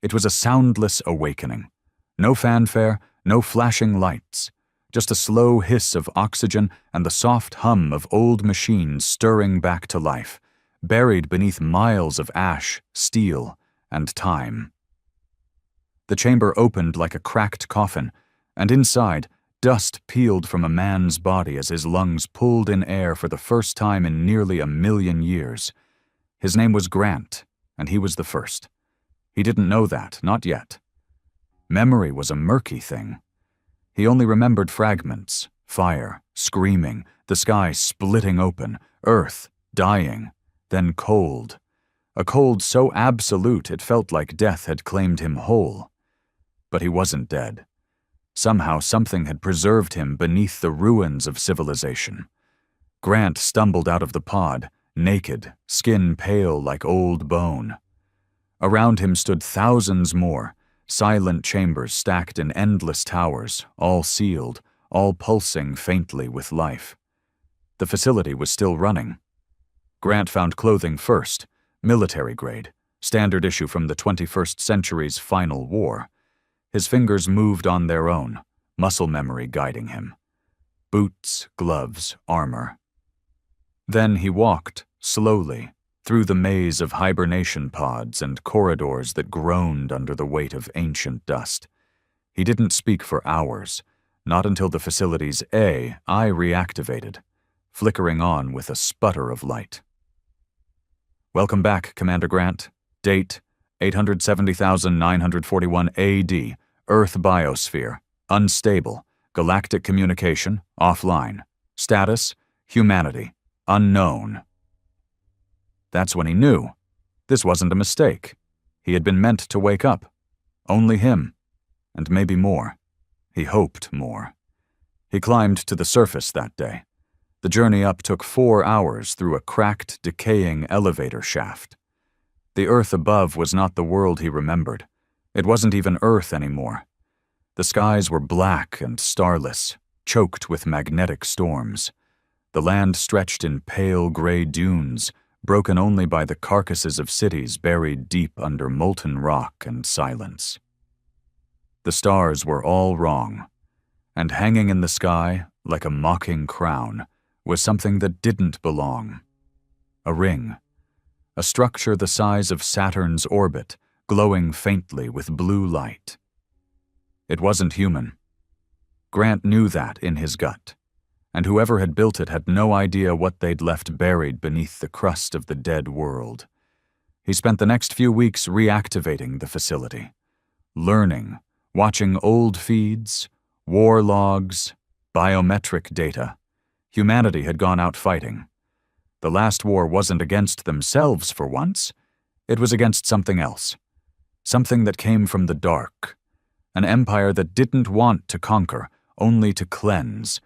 It was a soundless awakening. No fanfare, no flashing lights, just a slow hiss of oxygen and the soft hum of old machines stirring back to life, buried beneath miles of ash, steel, and time. The chamber opened like a cracked coffin, and inside, dust peeled from a man's body as his lungs pulled in air for the first time in nearly 1,000,000 years. His name was Grant, and he was the first. He didn't know that, not yet. Memory was a murky thing. He only remembered fragments, fire, screaming, the sky splitting open, earth dying, then cold. A cold so absolute it felt like death had claimed him whole. But he wasn't dead. Somehow something had preserved him beneath the ruins of civilization. Grant stumbled out of the pod, naked, skin pale like old bone. Around him stood thousands more, silent chambers stacked in endless towers, all sealed, all pulsing faintly with life. The facility was still running. Grant found clothing first, military grade, standard issue from the 21st century's final war. His fingers moved on their own, muscle memory guiding him. Boots, gloves, armor. Then he walked, slowly, through the maze of hibernation pods and corridors that groaned under the weight of ancient dust. He didn't speak for hours, not until the facility's eye reactivated, flickering on with a sputter of light. Welcome back, Commander Grant. Date, 870,941 AD, Earth biosphere, unstable, galactic communication, offline. Status, humanity, unknown. That's when he knew. This wasn't a mistake. He had been meant to wake up. Only him. And maybe more. He hoped more. He climbed to the surface that day. The journey up took 4 hours through a cracked, decaying elevator shaft. The Earth above was not the world he remembered. It wasn't even Earth anymore. The skies were black and starless, choked with magnetic storms. The land stretched in pale gray dunes, broken only by the carcasses of cities buried deep under molten rock and silence. The stars were all wrong, and hanging in the sky, like a mocking crown, was something that didn't belong. A ring. A structure the size of Saturn's orbit, glowing faintly with blue light. It wasn't human. Grant knew that in his gut, and whoever had built it had no idea what they'd left buried beneath the crust of the dead world. He spent the next few weeks reactivating the facility, learning, watching old feeds, war logs, biometric data. Humanity had gone out fighting. The last war wasn't against themselves for once. It was against something else. Something that came from the dark. An empire that didn't want to conquer, only to cleanse,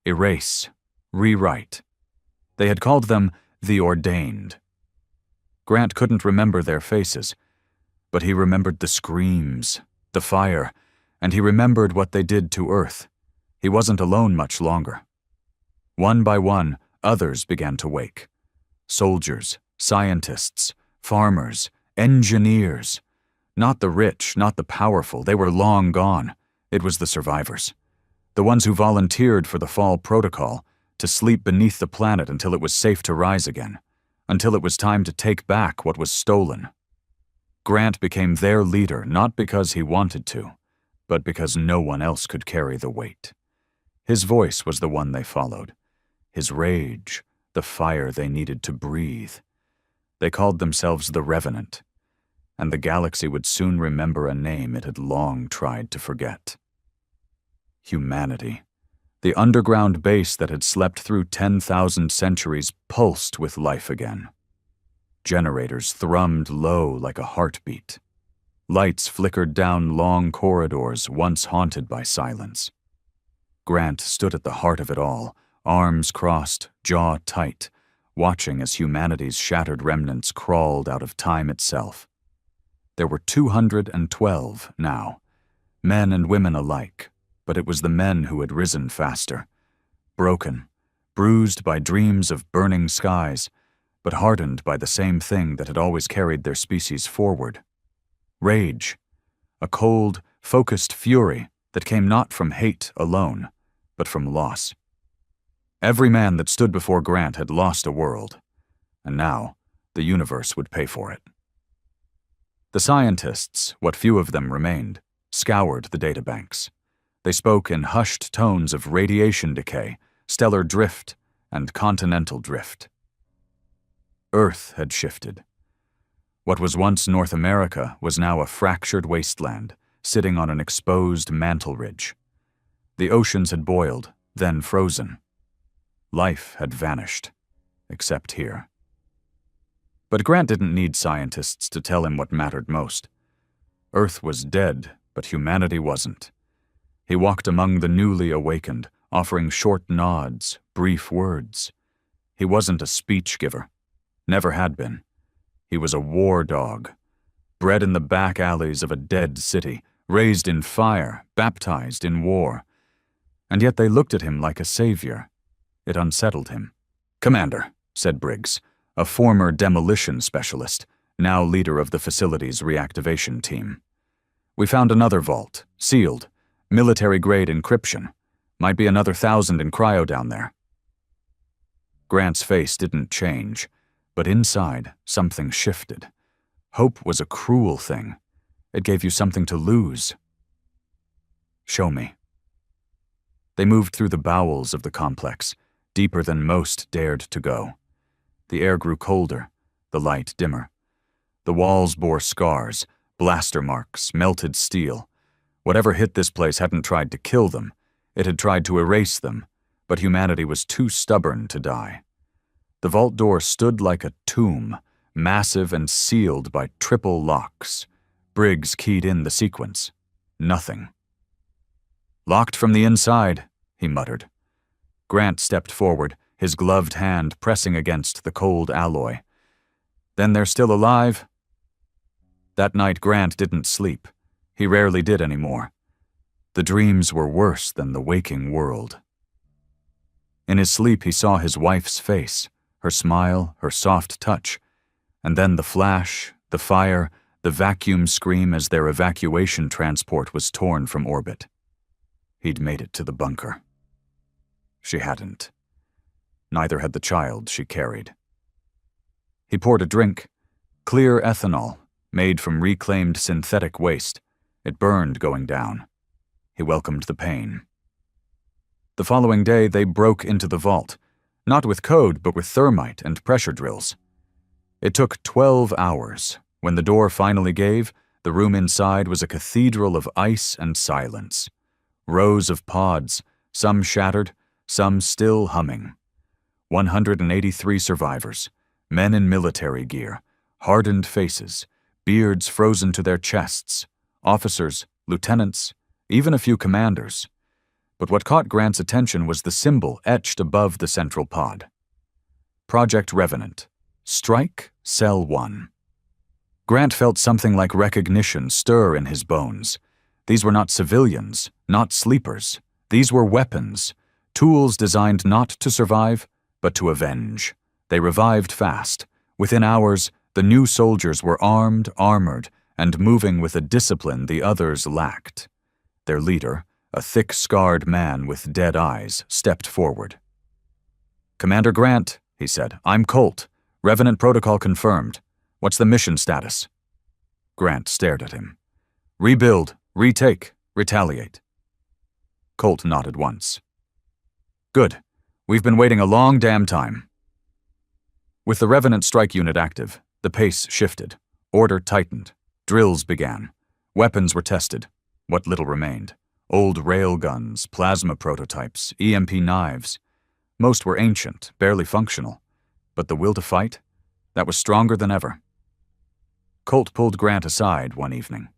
erase, rewrite. They had called them the Ordained. Grant couldn't remember their faces, but he remembered the screams, the fire, and he remembered what they did to Earth. He wasn't alone much longer. One by one, others began to wake. Soldiers, scientists, farmers, engineers. Not the rich, not the powerful, they were long gone. It was the survivors. The ones who volunteered for the fall protocol, to sleep beneath the planet until it was safe to rise again, until it was time to take back what was stolen. Grant became their leader not because he wanted to, but because no one else could carry the weight. His voice was the one they followed. His rage, the fire they needed to breathe. They called themselves the Revenant, and the galaxy would soon remember a name it had long tried to forget. Humanity. The underground base that had slept through 10,000 centuries pulsed with life again. Generators thrummed low like a heartbeat. Lights flickered down long corridors once haunted by silence. Grant stood at the heart of it all, arms crossed, jaw tight, watching as humanity's shattered remnants crawled out of time itself. There were 212 now, men and women alike, but it was the men who had risen faster. Broken, bruised by dreams of burning skies, but hardened by the same thing that had always carried their species forward. rage, a cold, focused fury that came not from hate alone, but from loss. Every man that stood before Grant had lost a world, and now the universe would pay for it. The scientists, what few of them remained, scoured the databanks. They spoke in hushed tones of radiation decay, stellar drift, and continental drift. Earth had shifted. What was once North America was now a fractured wasteland, sitting on an exposed mantle ridge. The oceans had boiled, then frozen. Life had vanished, except here. But Grant didn't need scientists to tell him what mattered most. Earth was dead, but humanity wasn't. He walked among the newly awakened, offering short nods, brief words. He wasn't a speech giver. Never had been. He was a war dog, bred in the back alleys of a dead city, raised in fire, baptized in war. And yet they looked at him like a savior. It unsettled him. "Commander," said Briggs, a former demolition specialist, now leader of the facility's reactivation team. "We found another vault, sealed, military-grade encryption. Might be another 1,000 in cryo down there." Grant's face didn't change, but inside, something shifted. Hope was a cruel thing. It gave you something to lose. "Show me." They moved through the bowels of the complex, deeper than most dared to go. The air grew colder, the light dimmer. The walls bore scars, blaster marks, melted steel. Whatever hit this place hadn't tried to kill them. It had tried to erase them, but humanity was too stubborn to die. The vault door stood like a tomb, massive and sealed by triple locks. Briggs keyed in the sequence. Nothing. "Locked from the inside," he muttered. Grant stepped forward, his gloved hand pressing against the cold alloy. "Then they're still alive?" That night Grant didn't sleep. He rarely did anymore. The dreams were worse than the waking world. In his sleep he saw his wife's face, her smile, her soft touch, and then the flash, the fire, the vacuum scream as their evacuation transport was torn from orbit. He'd made it to the bunker. She hadn't. Neither had the child she carried. He poured a drink, clear ethanol, made from reclaimed synthetic waste. It burned going down. He welcomed the pain. The following day they broke into the vault, not with code but with thermite and pressure drills. It took 12 hours. When the door finally gave, the room inside was a cathedral of ice and silence. Rows of pods, some shattered, some still humming. 183 survivors, men in military gear, hardened faces, beards frozen to their chests, officers, lieutenants, even a few commanders. But what caught Grant's attention was the symbol etched above the central pod. Project Revenant. Strike Cell 1. Grant felt something like recognition stir in his bones. These were not civilians, not sleepers. These were weapons, tools designed not to survive, but to avenge. They revived fast. Within hours, the new soldiers were armed, armored, and moving with a discipline the others lacked. Their leader, a thick-scarred man with dead eyes, stepped forward. "Commander Grant," he said, "I'm Colt. Revenant protocol confirmed. What's the mission status?" Grant stared at him. "Rebuild, retake, retaliate." Colt nodded once. "Good. We've been waiting a long damn time." With the Revenant strike unit active, the pace shifted. Order tightened. Drills began. Weapons were tested. What little remained. Old rail guns, plasma prototypes, EMP knives. Most were ancient, barely functional. But the will to fight? That was stronger than ever. Colt pulled Grant aside one evening.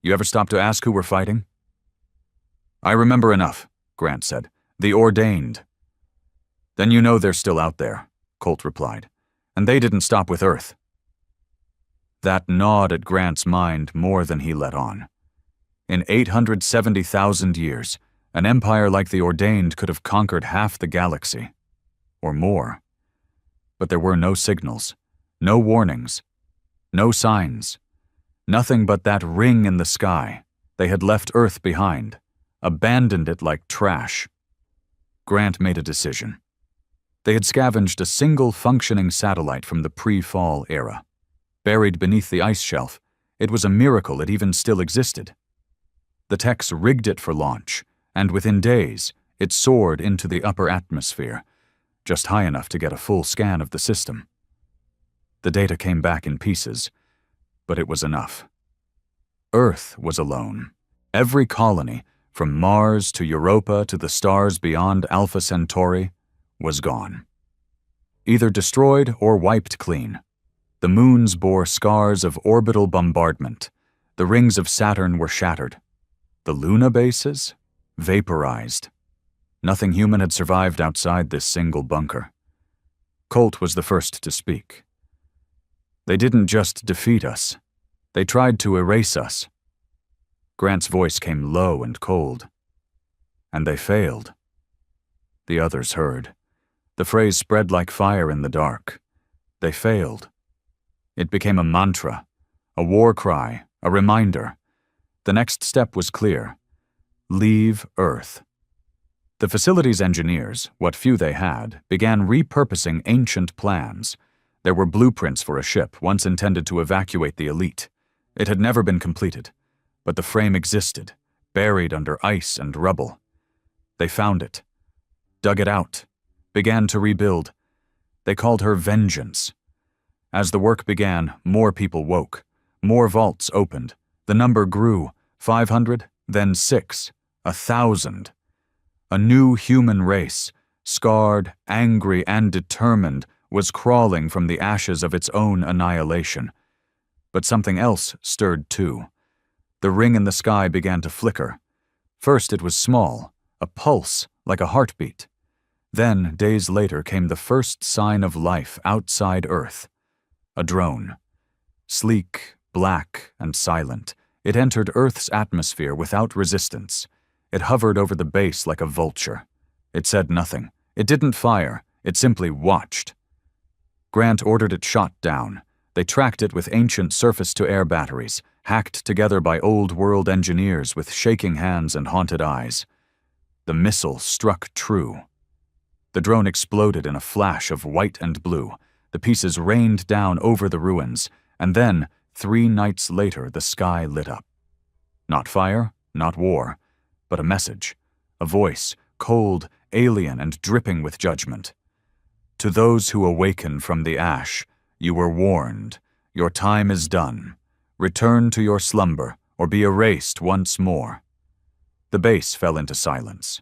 "You ever stop to ask who we're fighting?" "I remember enough," Grant said. "The Ordained." "Then you know they're still out there," Colt replied. "And they didn't stop with Earth." That gnawed at Grant's mind more than he let on. In 870,000 years, an empire like the Ordained could have conquered half the galaxy. Or more. But there were no signals, no warnings, no signs. Nothing but that ring in the sky. They had left Earth behind, abandoned it like trash. Grant made a decision. They had scavenged a single functioning satellite from the pre-fall era. Buried beneath the ice shelf, it was a miracle it even still existed. The techs rigged it for launch, and within days, it soared into the upper atmosphere, just high enough to get a full scan of the system. The data came back in pieces, but it was enough. Earth was alone. Every colony, from Mars to Europa to the stars beyond Alpha Centauri, was gone. Either destroyed or wiped clean. The moons bore scars of orbital bombardment. The rings of Saturn were shattered. The Luna bases? Vaporized. Nothing human had survived outside this single bunker. Colt was the first to speak. They didn't just defeat us. They tried to erase us. Grant's voice came low and cold. And they failed. The others heard. The phrase spread like fire in the dark. They failed. It became a mantra, a war cry, a reminder. The next step was clear. Leave Earth. The facility's engineers, what few they had, began repurposing ancient plans. There were blueprints for a ship once intended to evacuate the elite. It had never been completed, but the frame existed, buried under ice and rubble. They found it, dug it out, began to rebuild. They called her Vengeance. As the work began, more people woke. More vaults opened. The number grew, 500, then 6, 1,000. A new human race, scarred, angry, and determined, was crawling from the ashes of its own annihilation. But something else stirred too. The ring in the sky began to flicker. First it was small, a pulse, like a heartbeat. Then, days later, came the first sign of life outside Earth. A drone. Sleek, black, and silent, it entered Earth's atmosphere without resistance. It hovered over the base like a vulture. It said nothing. It didn't fire. It simply watched. Grant ordered it shot down. They tracked it with ancient surface-to-air batteries, hacked together by old-world engineers with shaking hands and haunted eyes. The missile struck true. The drone exploded in a flash of white and blue. The pieces rained down over the ruins, and then, 3 nights later, the sky lit up. Not fire, not war, but a message, a voice, cold, alien, and dripping with judgment. To those who awaken from the ash, you were warned. Your time is done. Return to your slumber, or be erased once more. The base fell into silence.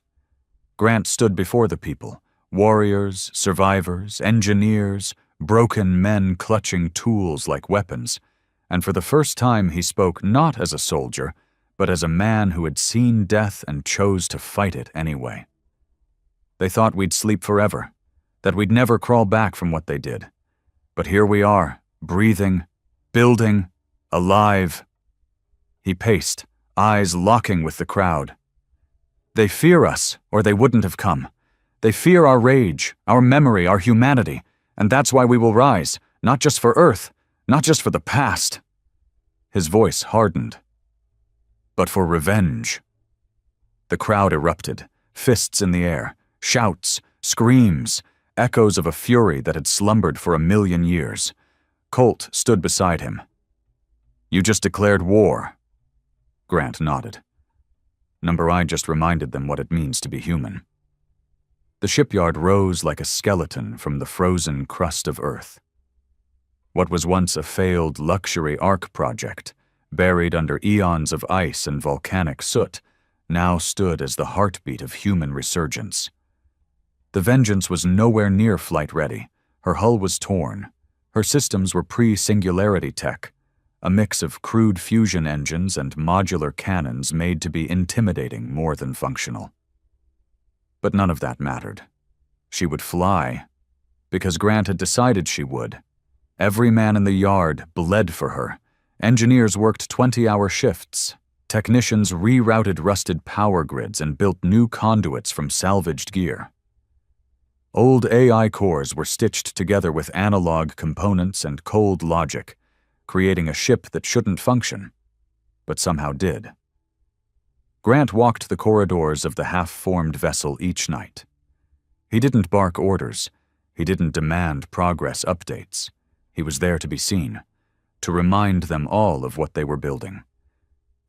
Grant stood before the people, warriors, survivors, engineers, broken men clutching tools like weapons, and for the first time he spoke not as a soldier, but as a man who had seen death and chose to fight it anyway. They thought we'd sleep forever, that we'd never crawl back from what they did. But here we are, breathing, building, alive. He paced, eyes locking with the crowd. They fear us, or they wouldn't have come. They fear our rage, our memory, our humanity, and that's why we will rise, not just for Earth, not just for the past. His voice hardened. But for revenge. The crowd erupted, fists in the air, shouts, screams, echoes of a fury that had slumbered for 1,000,000 years. Colt stood beside him. You just declared war. Grant nodded. Number I just reminded them what it means to be human. The shipyard rose like a skeleton from the frozen crust of Earth. What was once a failed luxury ark project, buried under eons of ice and volcanic soot, now stood as the heartbeat of human resurgence. The Vengeance was nowhere near flight-ready. Her hull was torn. Her systems were pre-singularity tech, a mix of crude fusion engines and modular cannons made to be intimidating more than functional. But none of that mattered. She would fly, because Grant had decided she would. Every man in the yard bled for her. Engineers worked 20-hour shifts. Technicians rerouted rusted power grids and built new conduits from salvaged gear. Old AI cores were stitched together with analog components and cold logic. creating a ship that shouldn't function, but somehow did. Grant walked the corridors of the half-formed vessel each night. He didn't bark orders. He didn't demand progress updates. He was there to be seen, to remind them all of what they were building.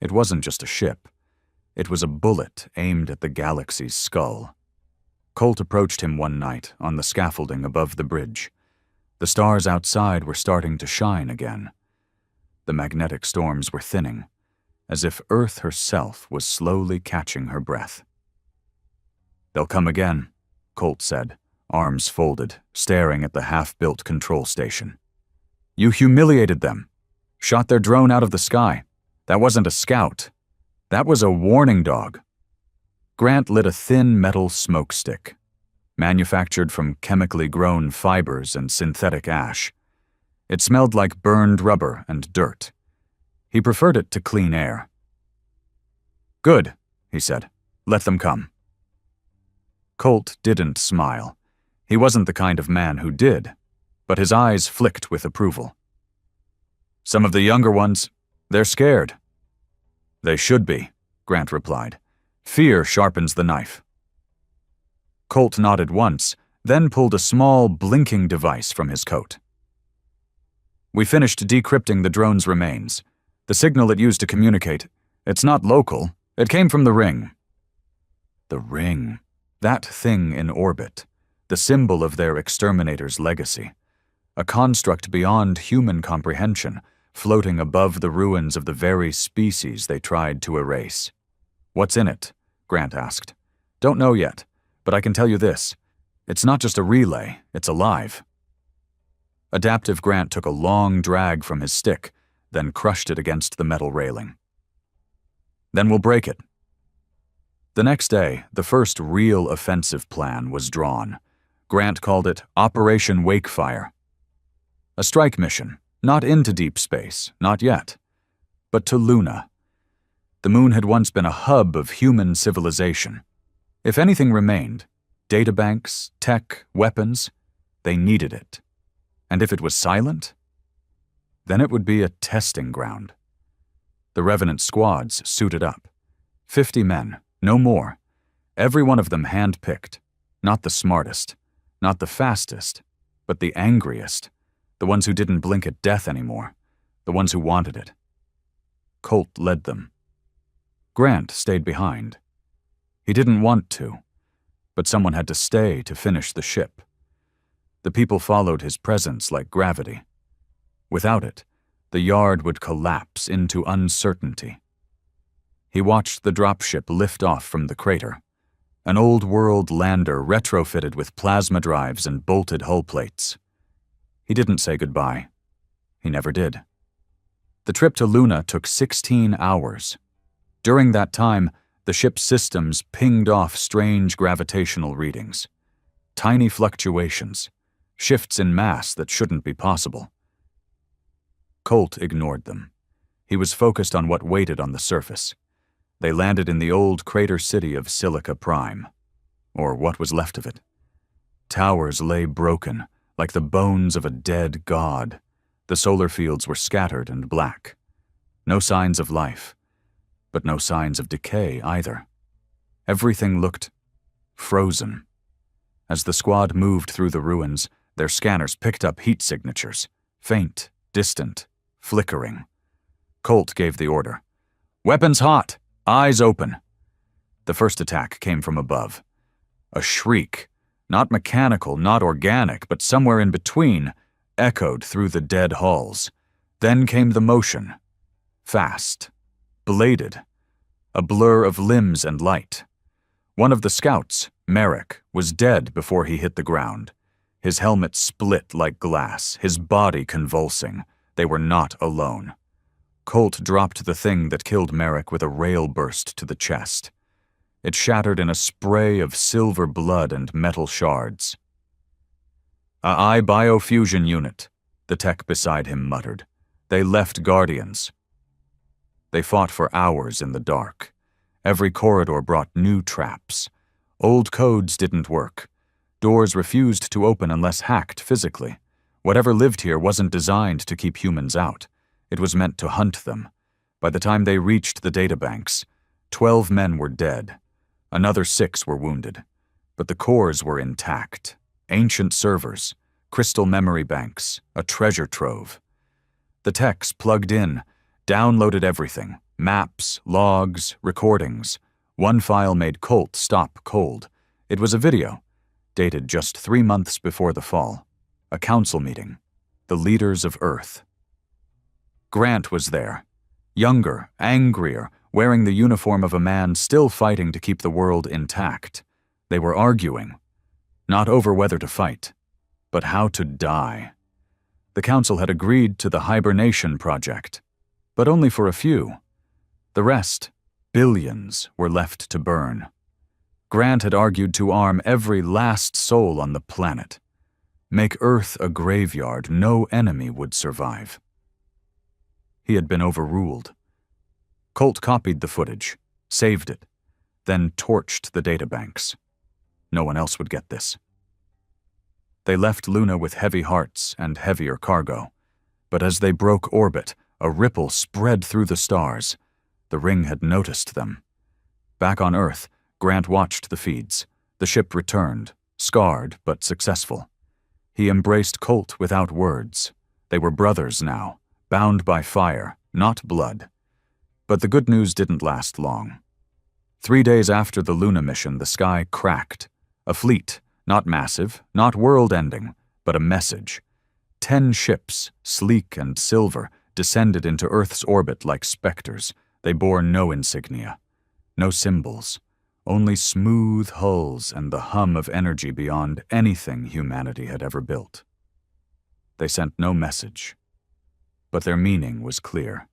It wasn't just a ship. It was a bullet aimed at the galaxy's skull. Colt approached him one night on the scaffolding above the bridge. The stars outside were starting to shine again. The magnetic storms were thinning, as if Earth herself was slowly catching her breath. "They'll come again," Colt said, arms folded, staring at the half-built control station. "You humiliated them. Shot their drone out of the sky. That wasn't a scout. That was a warning dog." Grant lit a thin metal smoke stick, manufactured from chemically grown fibers and synthetic ash. It smelled like burned rubber and dirt. He preferred it to clean air. "Good," he said. "Let them come." Colt didn't smile. He wasn't the kind of man who did, but his eyes flicked with approval. "Some of the younger ones, they're scared." "They should be," Grant replied. "Fear sharpens the knife." Colt nodded once, then pulled a small, blinking device from his coat. "We finished decrypting the drone's remains. The signal it used to communicate, it's not local. It came from the ring." The ring. That thing in orbit. The symbol of their exterminator's legacy. A construct beyond human comprehension, floating above the ruins of the very species they tried to erase. "What's in it?" Grant asked. "Don't know yet, but I can tell you this. It's not just a relay, it's alive." Adaptive Grant took a long drag from his stick, then crushed it against the metal railing. "Then we'll break it." The next day, the first real offensive plan was drawn. Grant called it Operation Wakefire. A strike mission, not into deep space, not yet, but to Luna. The moon had once been a hub of human civilization. If anything remained, databanks, tech, weapons, they needed it. And if it was silent, then it would be a testing ground. The Revenant squads suited up. 50 men, no more. Every one of them hand-picked. Not the smartest, not the fastest, but the angriest. The ones who didn't blink at death anymore. The ones who wanted it. Colt led them. Grant stayed behind. He didn't want to, but someone had to stay to finish the ship. The people followed his presence like gravity. Without it, the yard would collapse into uncertainty. He watched the dropship lift off from the crater, an old-world lander retrofitted with plasma drives and bolted hull plates. He didn't say goodbye. He never did. The trip to Luna took 16 hours. During that time, the ship's systems pinged off strange gravitational readings. Tiny fluctuations, shifts in mass that shouldn't be possible. Colt ignored them. He was focused on what waited on the surface. They landed in the old crater city of Silica Prime, or what was left of it. Towers lay broken, like the bones of a dead god. The solar fields were scattered and black. No signs of life, but no signs of decay either. Everything looked frozen. As the squad moved through the ruins, their scanners picked up heat signatures, faint, distant, flickering. Colt gave the order. "Weapons hot! Eyes open!" The first attack came from above. A shriek, not mechanical, not organic, but somewhere in between, echoed through the dead halls. Then came the motion. Fast. Bladed. A blur of limbs and light. One of the scouts, Merrick, was dead before he hit the ground. His helmet split like glass, his body convulsing. They were not alone. Colt dropped the thing that killed Merrick with a rail burst to the chest. It shattered in a spray of silver blood and metal shards. "A biofusion unit," the tech beside him muttered. "They left Guardians." They fought for hours in the dark. Every corridor brought new traps. Old codes didn't work. Doors refused to open unless hacked physically. Whatever lived here wasn't designed to keep humans out. It was meant to hunt them. By the time they reached the databanks, 12 men were dead. Another 6 were wounded. But the cores were intact. Ancient servers, crystal memory banks, a treasure trove. The techs plugged in, downloaded everything, maps, logs, recordings. One file made Colt stop cold. It was a video, dated just 3 months before the fall. A council meeting. The leaders of Earth. Grant was there. Younger, angrier, wearing the uniform of a man still fighting to keep the world intact. They were arguing, not over whether to fight, but how to die. The council had agreed to the hibernation project, but only for a few. The rest, billions, were left to burn. Grant had argued to arm every last soul on the planet. Make Earth a graveyard no enemy would survive. He had been overruled. Colt copied the footage, saved it, then torched the databanks. No one else would get this. They left Luna with heavy hearts and heavier cargo. But as they broke orbit, a ripple spread through the stars. The ring had noticed them. Back on Earth, Grant watched the feeds. The ship returned, scarred but successful. He embraced Colt without words. They were brothers now, bound by fire, not blood. But the good news didn't last long. 3 days after the Luna mission, the sky cracked. A fleet, not massive, not world-ending, but a message. 10 ships, sleek and silver, descended into Earth's orbit like specters. They bore no insignia, no symbols, only smooth hulls and the hum of energy beyond anything humanity had ever built. They sent no message, but their meaning was clear.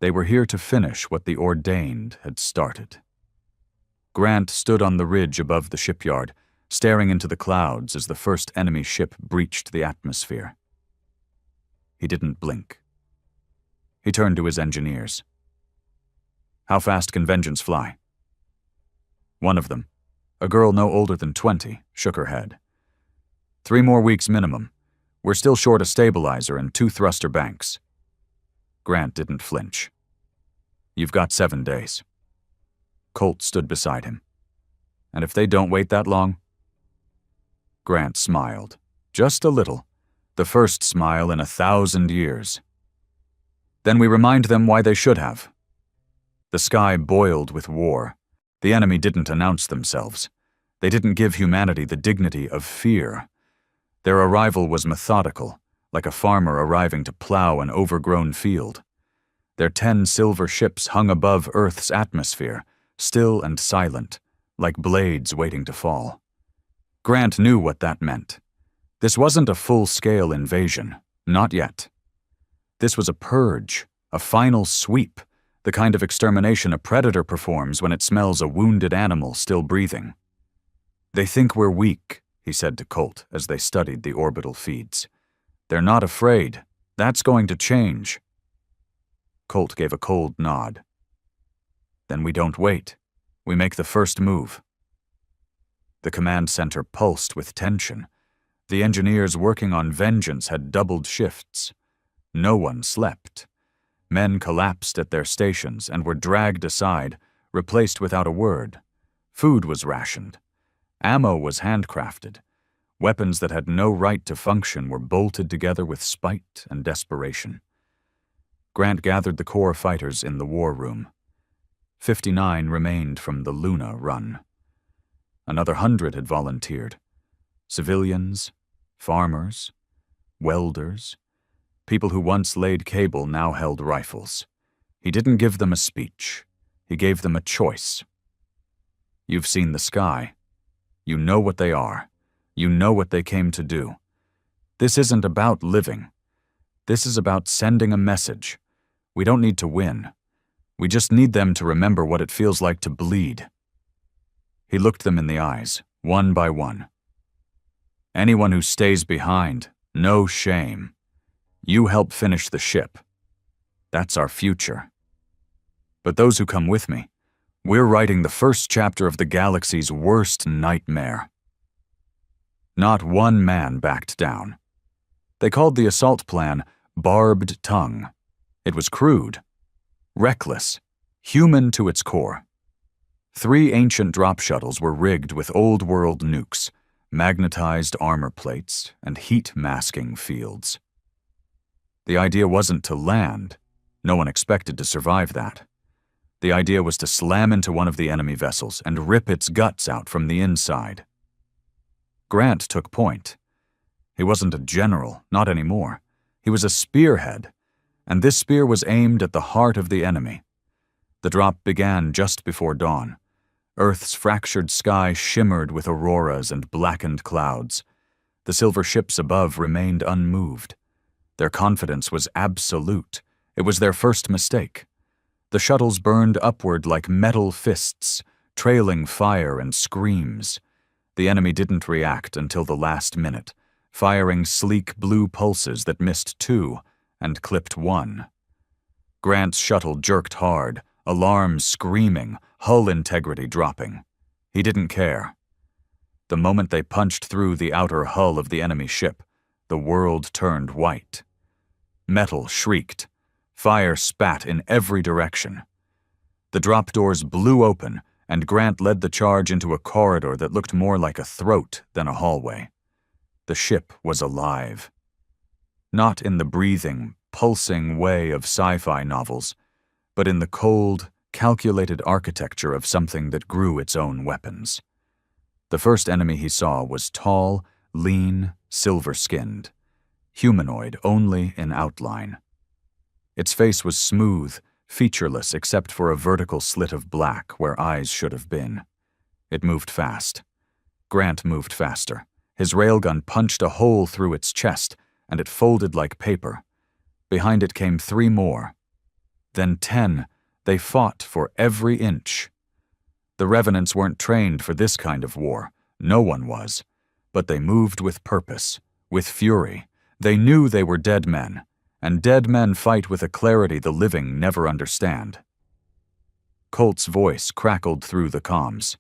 They were here to finish what the ordained had started. Grant stood on the ridge above the shipyard, staring into the clouds as the first enemy ship breached the atmosphere. He didn't blink. He turned to his engineers. "How fast can Vengeance fly?" One of them, a girl no older than 20, shook her head. 3 more weeks minimum. We're still short a stabilizer and 2 thruster banks. Grant didn't flinch. "You've got 7 days. Colt stood beside him. "And if they don't wait that long?" Grant smiled. Just a little. The first smile in 1,000 years. "Then we remind them why they should have." The sky boiled with war. The enemy didn't announce themselves. They didn't give humanity the dignity of fear. Their arrival was methodical, like a farmer arriving to plow an overgrown field. Their 10 silver ships hung above Earth's atmosphere, still and silent, like blades waiting to fall. Grant knew what that meant. This wasn't a full-scale invasion, not yet. This was a purge, a final sweep, the kind of extermination a predator performs when it smells a wounded animal still breathing. "They think we're weak," he said to Colt as they studied the orbital feeds. "They're not afraid. That's going to change." Colt gave a cold nod. "Then we don't wait. We make the first move." The command center pulsed with tension. The engineers working on Vengeance had doubled shifts. No one slept. Men collapsed at their stations and were dragged aside, replaced without a word. Food was rationed. Ammo was handcrafted. Weapons that had no right to function were bolted together with spite and desperation. Grant gathered the core fighters in the war room. 59 remained from the Luna run. Another 100 had volunteered. Civilians, farmers, welders, people who once laid cable now held rifles. He didn't give them a speech. He gave them a choice. "You've seen the sky. You know what they are. You know what they came to do. This isn't about living. This is about sending a message. We don't need to win. We just need them to remember what it feels like to bleed." He looked them in the eyes, one by one. "Anyone who stays behind, no shame. You help finish the ship. That's our future. But those who come with me, we're writing the first chapter of the galaxy's worst nightmare." Not one man backed down. They called the assault plan Barbed Tongue. It was crude, reckless, human to its core. 3 ancient drop shuttles were rigged with old-world nukes, magnetized armor plates, and heat-masking fields. The idea wasn't to land. No one expected to survive that. The idea was to slam into one of the enemy vessels and rip its guts out from the inside. Grant took point. He wasn't a general, not anymore. He was a spearhead, and this spear was aimed at the heart of the enemy. The drop began just before dawn. Earth's fractured sky shimmered with auroras and blackened clouds. The silver ships above remained unmoved. Their confidence was absolute. It was their first mistake. The shuttles burned upward like metal fists, trailing fire and screams. The enemy didn't react until the last minute, firing sleek blue pulses that missed 2 and clipped 1. Grant's shuttle jerked hard, alarms screaming, hull integrity dropping. He didn't care. The moment they punched through the outer hull of the enemy ship, the world turned white. Metal shrieked. Fire spat in every direction. The drop doors blew open, and Grant led the charge into a corridor that looked more like a throat than a hallway. The ship was alive. Not in the breathing, pulsing way of sci-fi novels, but in the cold, calculated architecture of something that grew its own weapons. The first enemy he saw was tall, lean, silver-skinned, humanoid only in outline. Its face was smooth, featureless except for a vertical slit of black where eyes should have been. It moved fast. Grant moved faster. His railgun punched a hole through its chest, and it folded like paper. Behind it came 3 more. Then 10. They fought for every inch. The Revenants weren't trained for this kind of war. No one was. But they moved with purpose, with fury. They knew they were dead men, and dead men fight with a clarity the living never understand. Colt's voice crackled through the comms.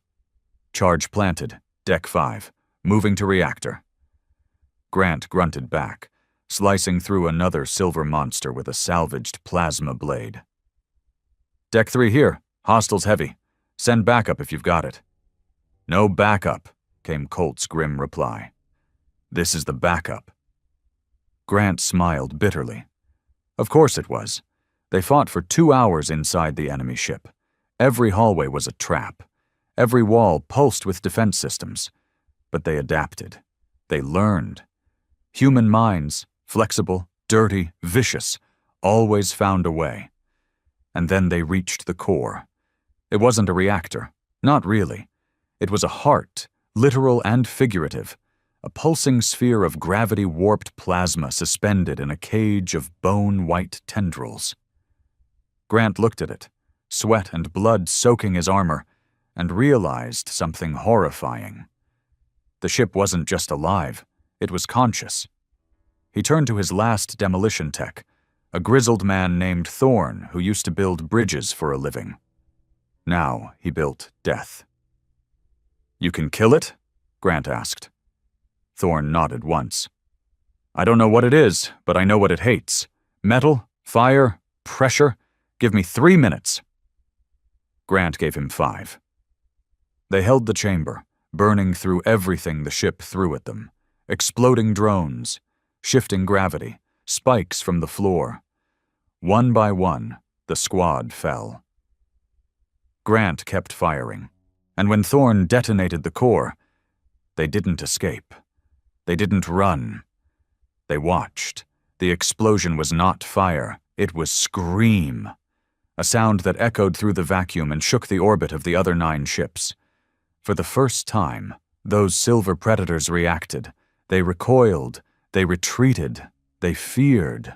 Charge planted, Deck 5, moving to reactor. Grant grunted back, slicing through another silver monster with a salvaged plasma blade. Deck 3 here, hostiles heavy. Send backup if you've got it. No backup, came Colt's grim reply. This is the backup. Grant smiled bitterly. Of course it was. They fought for 2 hours inside the enemy ship. Every hallway was a trap. Every wall pulsed with defense systems. But they adapted. They learned. Human minds, flexible, dirty, vicious, always found a way. And then they reached the core. It wasn't a reactor. Not really. It was a heart, literal and figurative. A pulsing sphere of gravity-warped plasma suspended in a cage of bone-white tendrils. Grant looked at it, sweat and blood soaking his armor, and realized something horrifying. The ship wasn't just alive, it was conscious. He turned to his last demolition tech, a grizzled man named Thorne who used to build bridges for a living. Now he built death. You can kill it? Grant asked. Thorne nodded once. I don't know what it is, but I know what it hates. Metal, fire, pressure. Give me 3 minutes. Grant gave him 5. They held the chamber, burning through everything the ship threw at them. Exploding drones, shifting gravity, spikes from the floor. One by one, the squad fell. Grant kept firing, and when Thorne detonated the core, they didn't escape. They didn't run. They watched. The explosion was not fire, it was scream. A sound that echoed through the vacuum and shook the orbit of the other 9 ships. For the first time, those silver predators reacted. They recoiled. They retreated. They feared.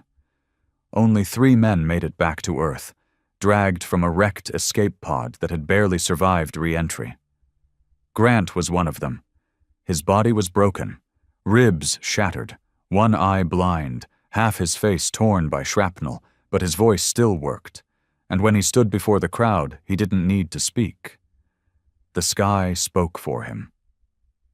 Only 3 men made it back to Earth, dragged from a wrecked escape pod that had barely survived re-entry. Grant was one of them. His body was broken. Ribs shattered, one eye blind, half his face torn by shrapnel, but his voice still worked, and when he stood before the crowd, he didn't need to speak. The sky spoke for him.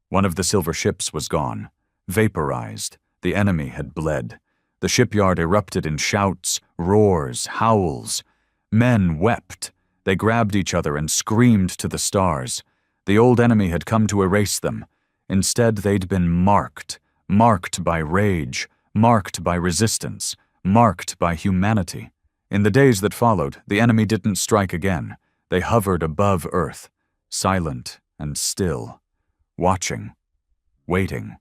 One of the silver ships was gone, vaporized, the enemy had bled, The shipyard erupted in shouts, roars, howls. Men wept. They grabbed each other and screamed to the stars. The old enemy had come to erase them. Instead, they'd been marked by rage, marked by resistance, marked by humanity. In the days that followed, the enemy didn't strike again. They hovered above Earth, silent and still, watching, waiting.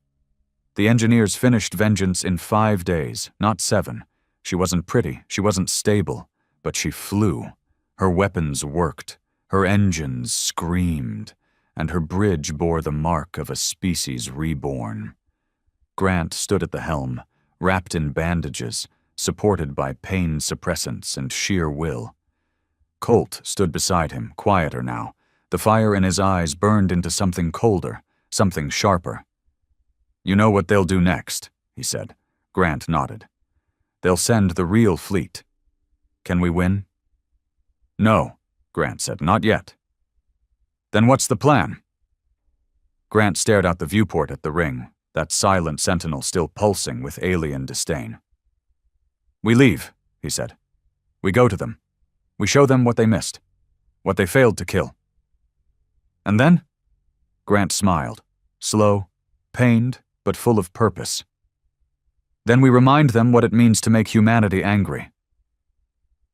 The engineers finished Vengeance in 5 days, not 7. She wasn't pretty, she wasn't stable, but she flew. Her weapons worked, her engines screamed, and her bridge bore the mark of a species reborn. Grant stood at the helm, wrapped in bandages, supported by pain suppressants and sheer will. Colt stood beside him, quieter now. The fire in his eyes burned into something colder, something sharper. "You know what they'll do next," he said. Grant nodded. "They'll send the real fleet. Can we win?" "No," Grant said, "not yet." "Then what's the plan?" Grant stared out the viewport at the ring, that silent sentinel still pulsing with alien disdain. "We leave," he said. "We go to them. We show them what they missed, what they failed to kill." "And then?" Grant smiled, slow, pained, but full of purpose. "Then we remind them what it means to make humanity angry."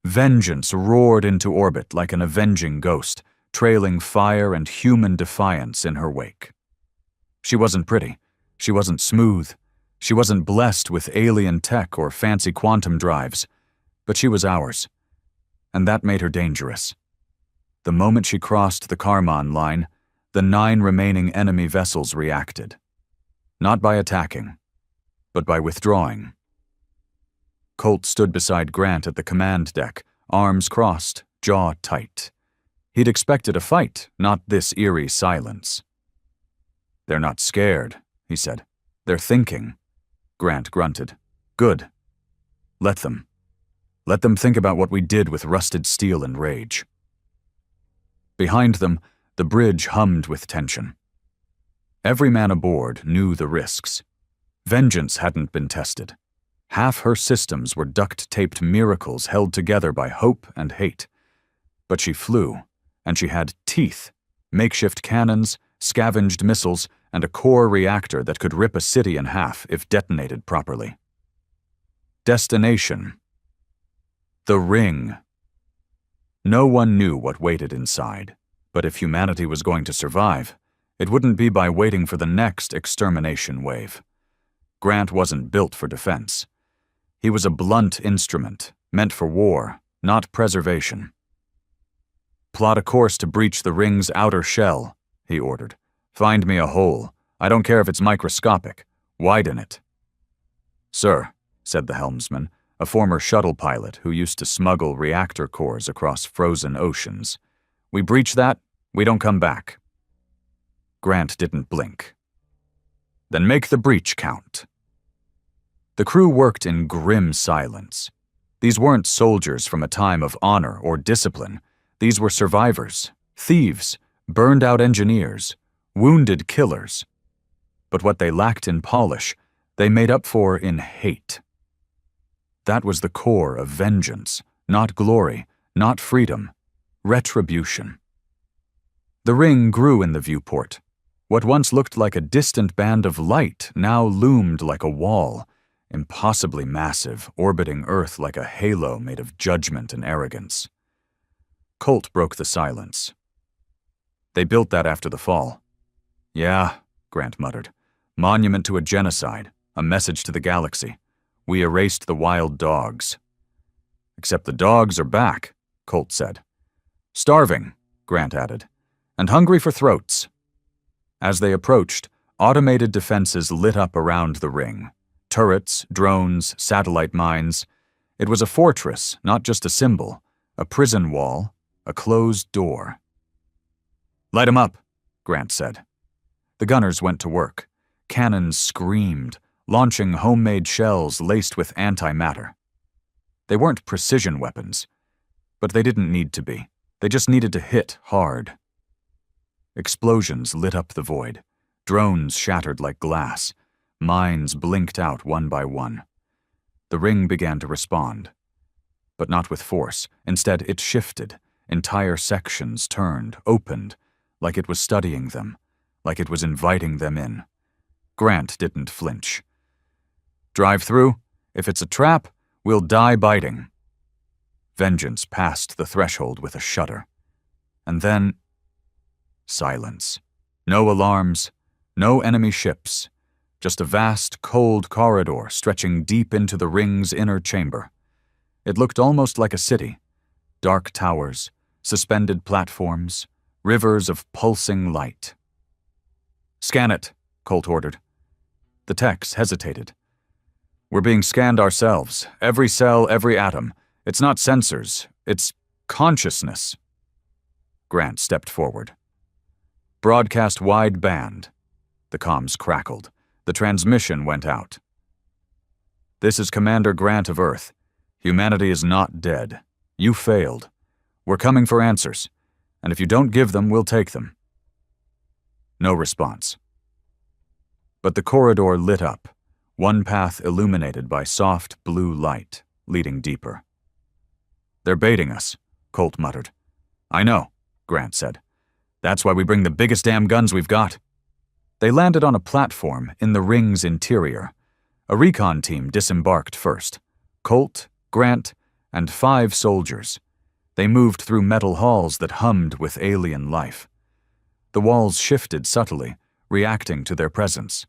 Vengeance roared into orbit like an avenging ghost, trailing fire and human defiance in her wake. She wasn't pretty. She wasn't smooth. She wasn't blessed with alien tech or fancy quantum drives, but she was ours, and that made her dangerous. The moment she crossed the Karman line, the 9 remaining enemy vessels reacted. Not by attacking, but by withdrawing. Colt stood beside Grant at the command deck, arms crossed, jaw tight. He'd expected a fight, not this eerie silence. "They're not scared," he said. "They're thinking." Grant grunted. "Good. Let them. Let them think about what we did with rusted steel and rage." Behind them, the bridge hummed with tension. Every man aboard knew the risks. Vengeance hadn't been tested. Half her systems were duct-taped miracles held together by hope and hate. But she flew, and she had teeth, makeshift cannons, scavenged missiles, and a core reactor that could rip a city in half if detonated properly. Destination. The ring. No one knew what waited inside, but if humanity was going to survive, it wouldn't be by waiting for the next extermination wave. Grant wasn't built for defense. He was a blunt instrument, meant for war, not preservation. "Plot a course to breach the ring's outer shell," he ordered. "Find me a hole. I don't care if it's microscopic. Widen it." "Sir," said the helmsman, a former shuttle pilot who used to smuggle reactor cores across frozen oceans. "We breach that, we don't come back." Grant didn't blink. "Then make the breach count." The crew worked in grim silence. These weren't soldiers from a time of honor or discipline. These were survivors, thieves, burned-out engineers, wounded killers. But what they lacked in polish, they made up for in hate. That was the core of vengeance, not glory, not freedom, retribution. The ring grew in the viewport. What once looked like a distant band of light now loomed like a wall, impossibly massive, orbiting Earth like a halo made of judgment and arrogance. Colt broke the silence. "They built that after the fall." "Yeah," Grant muttered. "Monument to a genocide, a message to the galaxy. We erased the wild dogs." "Except the dogs are back," Colt said. "Starving," Grant added, "and hungry for throats." As they approached, automated defenses lit up around the ring. Turrets, drones, satellite mines. It was a fortress, not just a symbol, a prison wall, a closed door. "Light 'em up," Grant said. The gunners went to work. Cannons screamed, launching homemade shells laced with antimatter. They weren't precision weapons, but they didn't need to be. They just needed to hit hard. Explosions lit up the void. Drones shattered like glass. Mines blinked out one by one. The ring began to respond. But not with force. Instead, it shifted. Entire sections turned, opened, like it was studying them, like it was inviting them in. Grant didn't flinch. "Drive through? If it's a trap, we'll die biting." Vengeance passed the threshold with a shudder. And then, silence. No alarms, no enemy ships, just a vast, cold corridor stretching deep into the ring's inner chamber. It looked almost like a city. Dark towers, suspended platforms, rivers of pulsing light. "Scan it," Colt ordered. The techs hesitated. "We're being scanned ourselves, every cell, every atom. It's not sensors, it's consciousness." Grant stepped forward. "Broadcast wide band." The comms crackled. The transmission went out. "This is Commander Grant of Earth. Humanity is not dead. You failed. We're coming for answers, and if you don't give them, we'll take them." No response. But the corridor lit up, one path illuminated by soft blue light, leading deeper. "They're baiting us," Colt muttered. "I know," Grant said. "That's why we bring the biggest damn guns we've got." They landed on a platform in the ring's interior. A recon team disembarked first. Colt, Grant, and 5 soldiers. They moved through metal halls that hummed with alien life. The walls shifted subtly, reacting to their presence.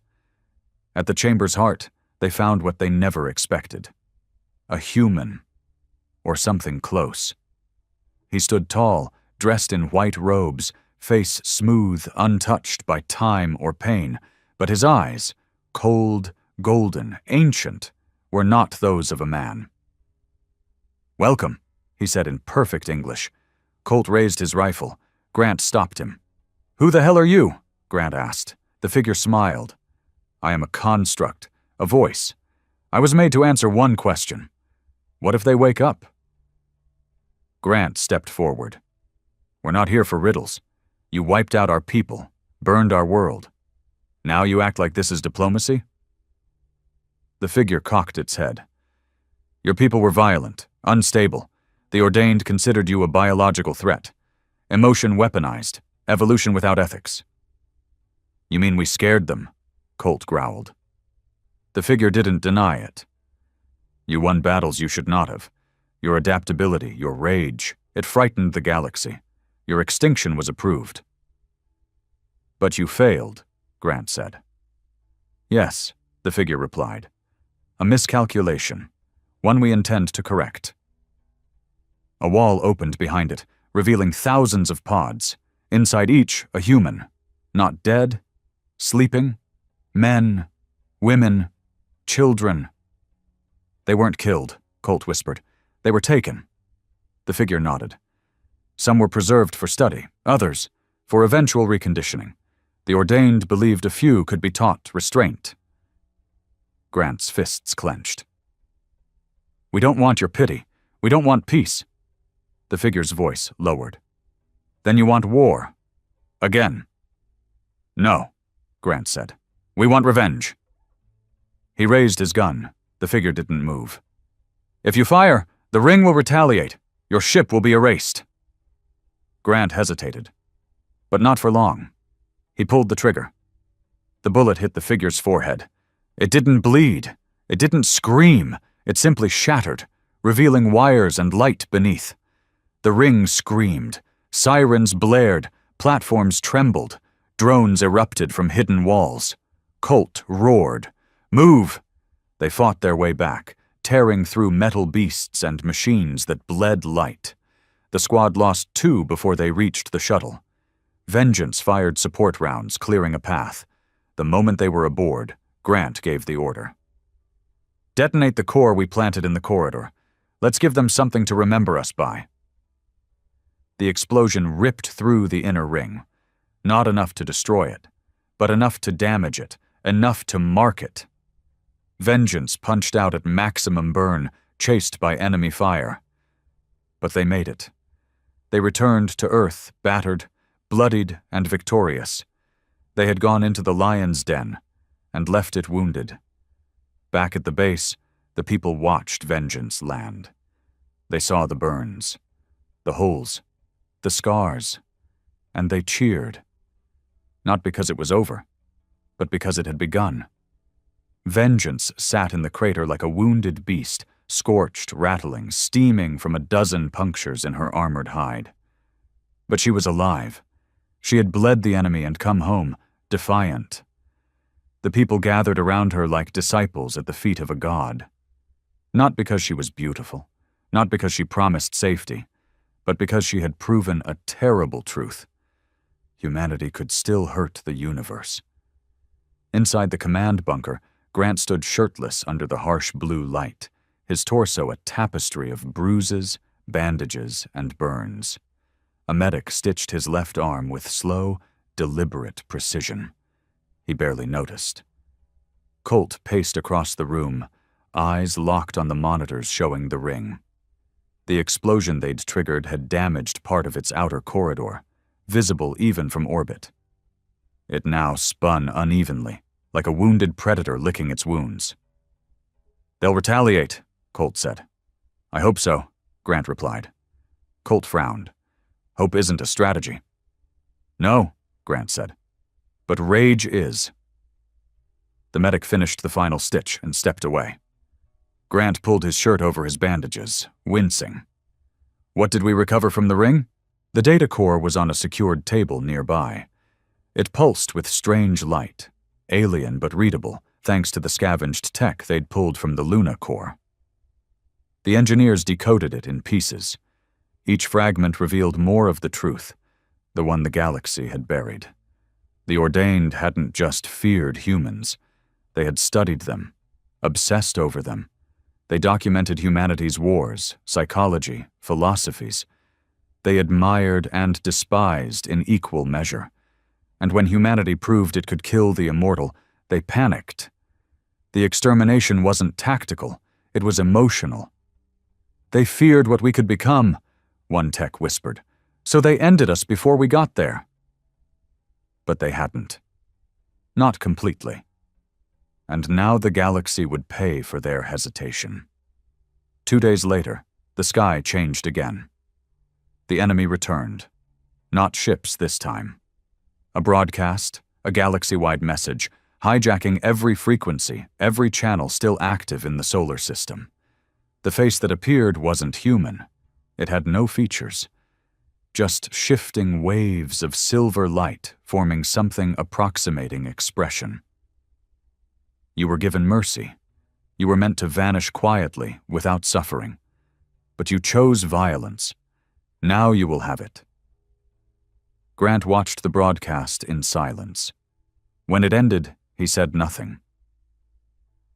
At the chamber's heart, they found what they never expected. A human, or something close. He stood tall, dressed in white robes, face smooth, untouched by time or pain, but his eyes, cold, golden, ancient, were not those of a man. "Welcome," he said in perfect English. Colt raised his rifle. Grant stopped him. "Who the hell are you?" Grant asked. The figure smiled. "I am a construct, a voice. I was made to answer one question. What if they wake up?" Grant stepped forward. "We're not here for riddles. You wiped out our people, burned our world. Now you act like this is diplomacy?" The figure cocked its head. "Your people were violent, unstable. The Ordained considered you a biological threat. Emotion weaponized, evolution without ethics." "You mean we scared them?" Colt growled. The figure didn't deny it. "You won battles you should not have. Your adaptability, your rage, it frightened the galaxy. Your extinction was approved." "But you failed," Grant said. "Yes," the figure replied. "A miscalculation, one we intend to correct." A wall opened behind it, revealing thousands of pods. Inside each, a human. Not dead, sleeping. Men, women, children. "They weren't killed," Colt whispered. "They were taken." The figure nodded. "Some were preserved for study, others for eventual reconditioning. The Ordained believed a few could be taught restraint." Grant's fists clenched. "We don't want your pity. We don't want peace." The figure's voice lowered. "Then you want war? Again?" "No," Grant said. "We want revenge." He raised his gun. The figure didn't move. "If you fire, the ring will retaliate. Your ship will be erased." Grant hesitated, but not for long. He pulled the trigger. The bullet hit the figure's forehead. It didn't bleed. It didn't scream. It simply shattered, revealing wires and light beneath. The ring screamed. Sirens blared. Platforms trembled. Drones erupted from hidden walls. Colt roared. "Move!" They fought their way back, tearing through metal beasts and machines that bled light. The squad lost 2 before they reached the shuttle. Vengeance fired support rounds, clearing a path. The moment they were aboard, Grant gave the order. "Detonate the core we planted in the corridor. Let's give them something to remember us by." The explosion ripped through the inner ring. Not enough to destroy it, but enough to damage it, enough to mark it. Vengeance punched out at maximum burn, chased by enemy fire. But they made it. They returned to Earth, battered, bloodied, and victorious. They had gone into the lion's den, and left it wounded. Back at the base, The people watched vengeance land. They saw the burns, the holes, the scars, and they cheered. Not because it was over, but because it had begun. Vengeance sat in the crater like a wounded beast, scorched, rattling, steaming from a dozen punctures in her armored hide. But she was alive. She had bled the enemy and come home, defiant. The people gathered around her like disciples at the feet of a god. Not because she was beautiful, not because she promised safety, but because she had proven a terrible truth. Humanity could still hurt the universe. Inside the command bunker, Grant stood shirtless under the harsh blue light, his torso a tapestry of bruises, bandages, and burns. A medic stitched his left arm with slow, deliberate precision. He barely noticed. Colt paced across the room, eyes locked on the monitors showing the ring. The explosion they'd triggered had damaged part of its outer corridor, visible even from orbit. It now spun unevenly, like a wounded predator licking its wounds. "They'll retaliate," Colt said. "I hope so," Grant replied. Colt frowned. "Hope isn't a strategy." "No," Grant said. "But rage is." The medic finished the final stitch and stepped away. Grant pulled his shirt over his bandages, wincing. "What did we recover from the ring?" The data core was on a secured table nearby. It pulsed with strange light, alien but readable, thanks to the scavenged tech they'd pulled from the Luna core. The engineers decoded it in pieces. Each fragment revealed more of the truth, the one the galaxy had buried. The Ordained hadn't just feared humans. They had studied them, obsessed over them. They documented humanity's wars, psychology, philosophies. They admired and despised in equal measure. And when humanity proved it could kill the immortal, they panicked. The extermination wasn't tactical, it was emotional. "They feared what we could become," one tech whispered, "so they ended us before we got there." But they hadn't. Not completely. And now the galaxy would pay for their hesitation. 2 days later, the sky changed again. The enemy returned. Not ships this time. A broadcast, a galaxy-wide message, hijacking every frequency, every channel still active in the solar system. The face that appeared wasn't human. It had no features. Just shifting waves of silver light forming something approximating expression. You were given mercy. You were meant to vanish quietly, without suffering. But you chose violence. Now you will have it. Grant watched the broadcast in silence. When it ended, he said nothing.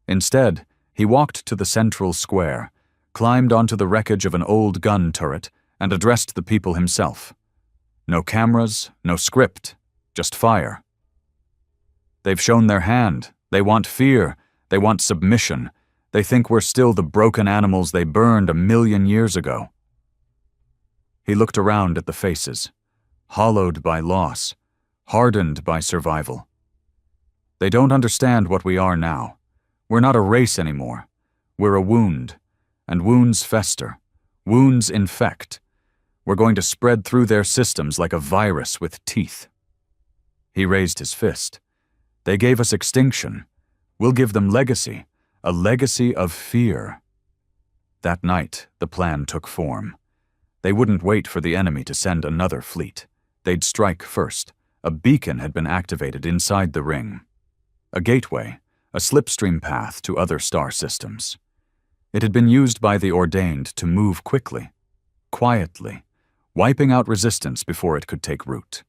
Instead, he walked to the central square, climbed onto the wreckage of an old gun turret, and addressed the people himself. No cameras, no script, just fire. "They've shown their hand. They want fear. They want submission. They think we're still the broken animals they burned 1,000,000 years ago." He looked around at the faces, hollowed by loss, hardened by survival. "They don't understand what we are now. We're not a race anymore. We're a wound, and wounds fester. Wounds infect. We're going to spread through their systems like a virus with teeth." He raised his fist. "They gave us extinction. We'll give them legacy, a legacy of fear." That night, the plan took form. They wouldn't wait for the enemy to send another fleet. They'd strike first. A beacon had been activated inside the ring. A gateway, a slipstream path to other star systems. It had been used by the Ordained to move quickly, quietly, wiping out resistance before it could take root.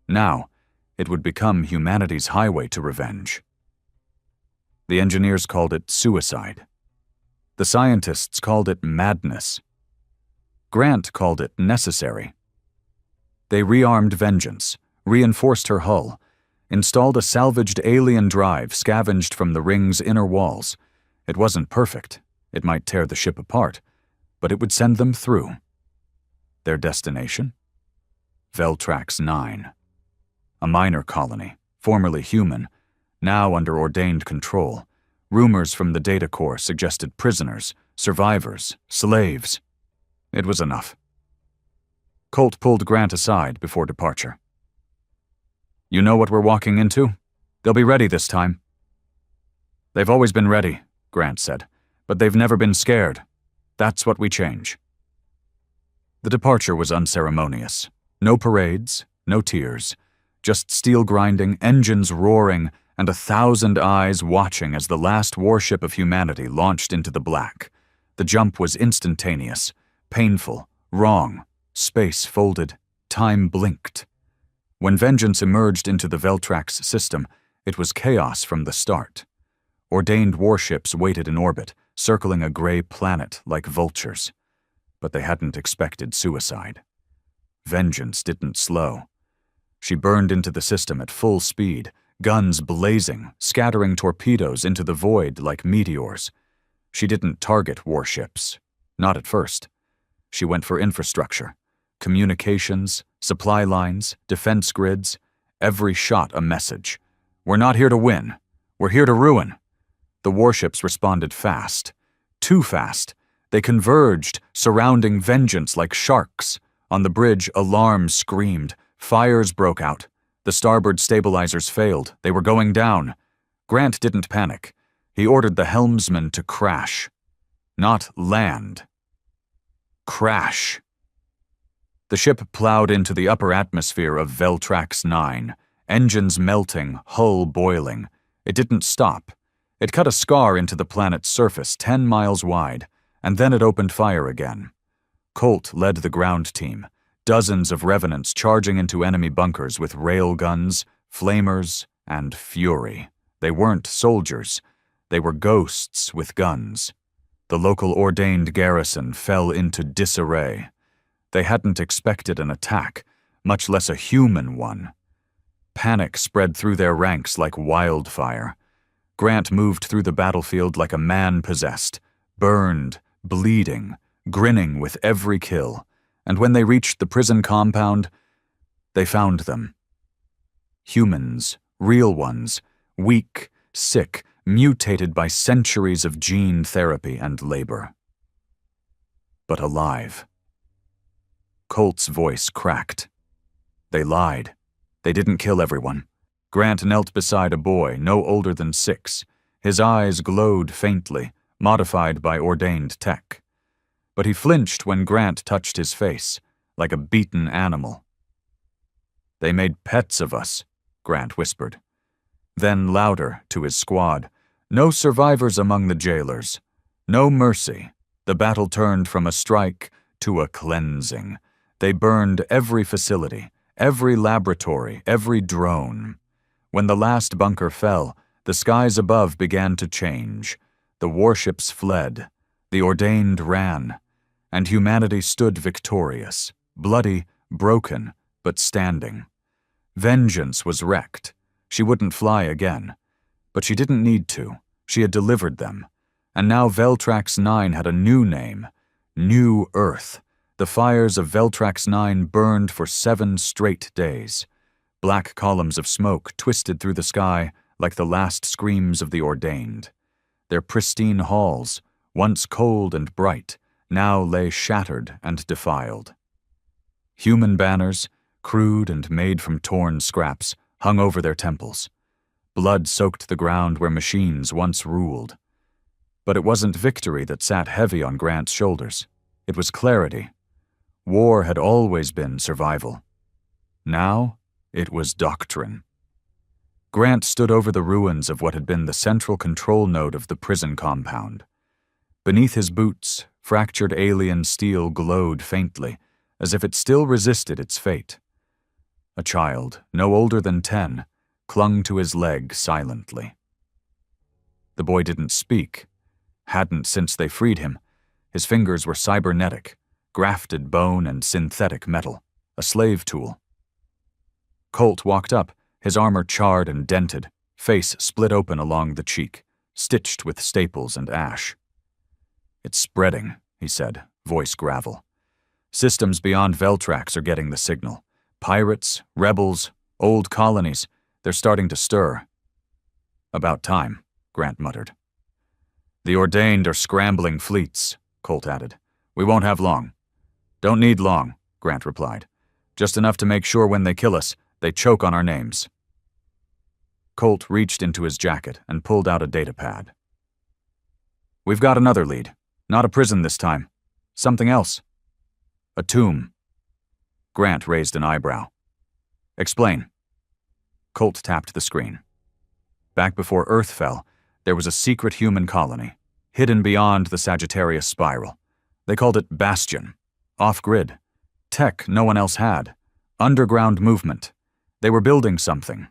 Now, it would become humanity's highway to revenge. The engineers called it suicide. The scientists called it madness. Grant called it necessary. They rearmed Vengeance, reinforced her hull, installed a salvaged alien drive scavenged from the ring's inner walls. It wasn't perfect. It might tear the ship apart, but it would send them through. Their destination? Veltrax 9. A minor colony, formerly human, now under Ordained control, Rumors from the data core suggested prisoners, survivors, slaves. It was enough. Colt pulled Grant aside before departure. "You know what we're walking into? They'll be ready this time." "They've always been ready," Grant said, "but they've never been scared. That's what we change." The departure was unceremonious. No parades, no tears, just steel grinding, engines roaring, and 1,000 eyes watching as the last warship of humanity launched into the black. The jump was instantaneous, painful, wrong. Space folded, time blinked. When Vengeance emerged into the Veltrax system, it was chaos from the start. Ordained warships waited in orbit, circling a gray planet like vultures. But they hadn't expected suicide. Vengeance didn't slow. She burned into the system at full speed, guns blazing, scattering torpedoes into the void like meteors. She didn't target warships. Not at first. She went for infrastructure. Communications, supply lines, defense grids, every shot a message. "We're not here to win. We're here to ruin." The warships responded fast. Too fast. They converged, surrounding Vengeance like sharks. On the bridge, alarms screamed. Fires broke out. The starboard stabilizers failed. They were going down. Grant didn't panic. He ordered the helmsman to crash. Not land. Crash. The ship plowed into the upper atmosphere of Veltrax 9, engines melting, hull boiling. It didn't stop. It cut a scar into the planet's surface 10 miles wide, and then it opened fire again. Colt led the ground team, dozens of revenants charging into enemy bunkers with rail guns, flamers, and fury. They weren't soldiers. They were ghosts with guns. The local ordained garrison fell into disarray. They hadn't expected an attack, much less a human one. Panic spread through their ranks like wildfire. Grant moved through the battlefield like a man possessed, burned, bleeding, grinning with every kill, and when they reached the prison compound, they found them. Humans, real ones, weak, sick, mutated by centuries of gene therapy and labor. But alive. Colt's voice cracked. They lied. They didn't kill everyone. Grant knelt beside a boy no older than 6. His eyes glowed faintly, modified by ordained tech. But he flinched when Grant touched his face, like a beaten animal. "They made pets of us," Grant whispered. Then louder to his squad, "No survivors among the jailers. No mercy. The battle turned from a strike to a cleansing. They burned every facility, every laboratory, every drone. When the last bunker fell, the skies above began to change. The warships fled. The ordained ran. And humanity stood victorious, bloody, broken, but standing. Vengeance was wrecked. She wouldn't fly again. But she didn't need to. She had delivered them. And now Veltrax 9 had a new name. New Earth. The fires of Veltrax 9 burned for 7 straight days. Black columns of smoke twisted through the sky like the last screams of the ordained. Their pristine halls, once cold and bright, now lay shattered and defiled. Human banners, crude and made from torn scraps, hung over their temples. Blood soaked the ground where machines once ruled. But it wasn't victory that sat heavy on Grant's shoulders. It was clarity. War had always been survival. Now, it was doctrine. Grant stood over the ruins of what had been the central control node of the prison compound. Beneath his boots, fractured alien steel glowed faintly, as if it still resisted its fate. A child, no older than 10, clung to his leg silently. The boy didn't speak, hadn't since they freed him. His fingers were cybernetic, grafted bone and synthetic metal, a slave tool. Colt walked up, his armor charred and dented, face split open along the cheek, stitched with staples and ash. "It's spreading," he said, voice gravel. "Systems beyond Veltrax are getting the signal. Pirates, rebels, old colonies, they're starting to stir." "About time," Grant muttered. The Ordained are scrambling fleets, Colt added. We won't have long. Don't need long, Grant replied. Just enough to make sure when they kill us, they choke on our names. Colt reached into his jacket and pulled out a data pad. We've got another lead. Not a prison this time. Something else. A tomb. Grant raised an eyebrow. Explain. Colt tapped the screen. Back before Earth fell, there was a secret human colony, hidden beyond the Sagittarius spiral. They called it Bastion. Off-grid. Tech no one else had. Underground movement. They were building something.